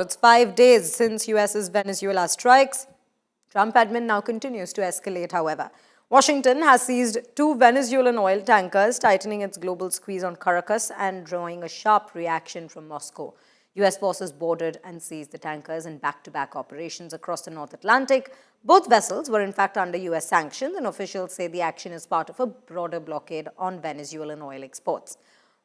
It's 5 days since US's Venezuela strikes. Trump admin now continues to escalate, however. Washington has seized 2 Venezuelan oil tankers, tightening its global squeeze on Caracas and drawing a sharp reaction from Moscow. US forces boarded and seized the tankers in back-to-back operations across the North Atlantic. Both vessels were in fact under US sanctions, and officials say the action is part of a broader blockade on Venezuelan oil exports.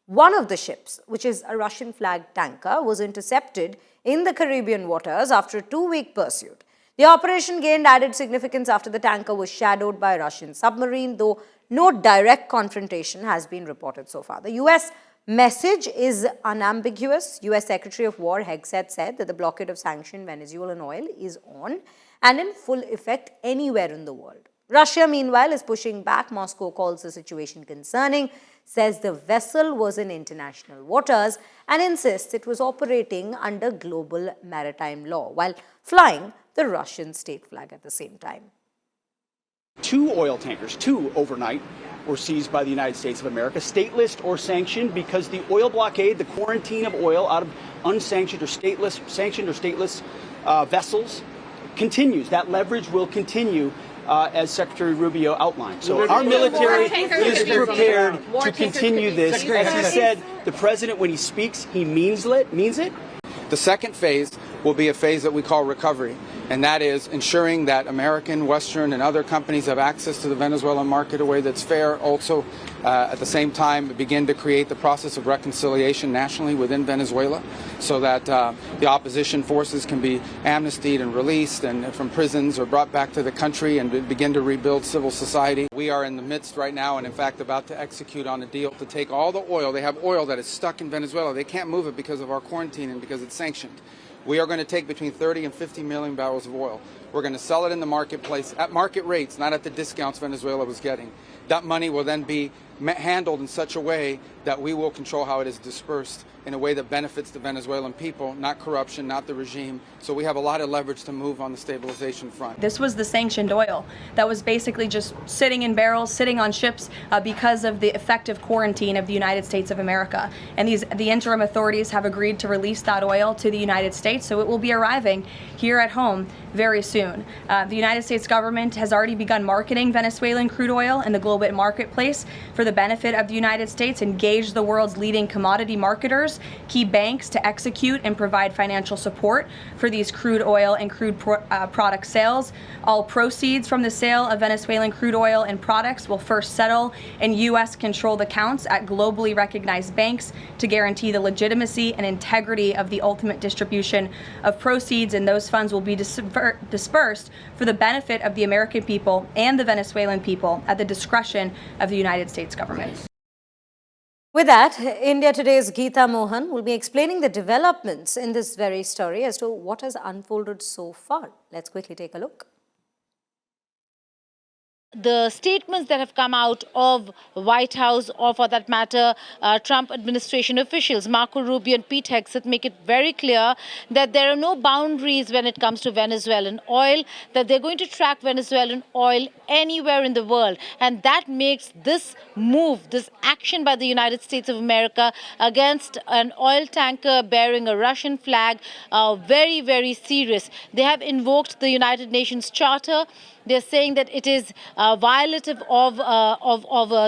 One of the ships, which is a Russian-flagged tanker, was intercepted in the Caribbean waters after a 2-week pursuit. The operation gained added significance after the tanker was shadowed by a Russian submarine, though no direct confrontation has been reported so far. The U.S. message is unambiguous. U.S. Secretary of War Hegseth said that the blockade of sanctioned Venezuelan oil is on and in full effect anywhere in the world. Russia, meanwhile, is pushing back. Moscow calls the situation concerning, says the vessel was in international waters, and insists it was operating under global maritime law while flying the Russian state flag at the same time. 2 oil tankers, 2 overnight, were seized by the United States of America, stateless or sanctioned, because the oil blockade, the quarantine of oil out of unsanctioned or sanctioned or stateless vessels continues. That leverage will continue. As Secretary Rubio outlined. So our military is prepared to continue this. As he said, the president, when he speaks, he means it. The second phase will be a phase that we call recovery, and that is ensuring that American, Western, and other companies have access to the Venezuelan market in a way that's fair. Also, at the same time, begin to create the process of reconciliation nationally within Venezuela so that the opposition forces can be amnestied and released and from prisons or brought back to the country and begin to rebuild civil society. We are in the midst right now and, in fact, about to execute on a deal to take all the oil. They have oil that is stuck in Venezuela. They can't move it because of our quarantine and because it's sanctioned. We are going to take between 30 and 50 million barrels of oil. We're going to sell it in the marketplace at market rates, not at the discounts Venezuela was getting. That money will then be handled in such a way that we will control how it is dispersed in a way that benefits the Venezuelan people, not corruption, not the regime. So we have a lot of leverage to move on the stabilization front. This was the sanctioned oil that was basically just sitting in barrels, sitting on ships because of the effective quarantine of the United States of America. And the interim authorities have agreed to release that oil to the United States, so it will be arriving here at home very soon. The United States government has already begun marketing Venezuelan crude oil in the global marketplace for the benefit of the United States, engaged the world's leading commodity marketers, key banks to execute and provide financial support for these crude oil and crude product sales. All proceeds from the sale of Venezuelan crude oil and products will first settle in U.S.-controlled accounts at globally recognized banks to guarantee the legitimacy and integrity of the ultimate distribution of proceeds, and those funds will be dispersed for the benefit of the American people and the Venezuelan people at the discretion of the United States government. With that, India Today's Geeta Mohan will be explaining the developments in this very story as to what has unfolded so far. Let's quickly take a look. The statements that have come out of White House, or for that matter, Trump administration officials, Marco Rubio and Pete Hegseth, make it very clear that there are no boundaries when it comes to Venezuelan oil, that they're going to track Venezuelan oil anywhere in the world. And that makes this move, this action by the United States of America against an oil tanker bearing a Russian flag very, very serious. They have invoked the United Nations Charter. They're saying that it is violative of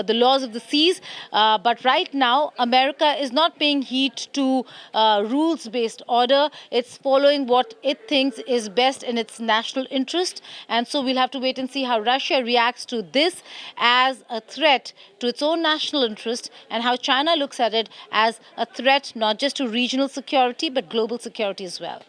the laws of the seas. But right now, America is not paying heed to rules-based order. It's following what it thinks is best in its national interest. And so we'll have to wait and see how Russia reacts to this as a threat to its own national interest, and how China looks at it as a threat not just to regional security, but global security as well.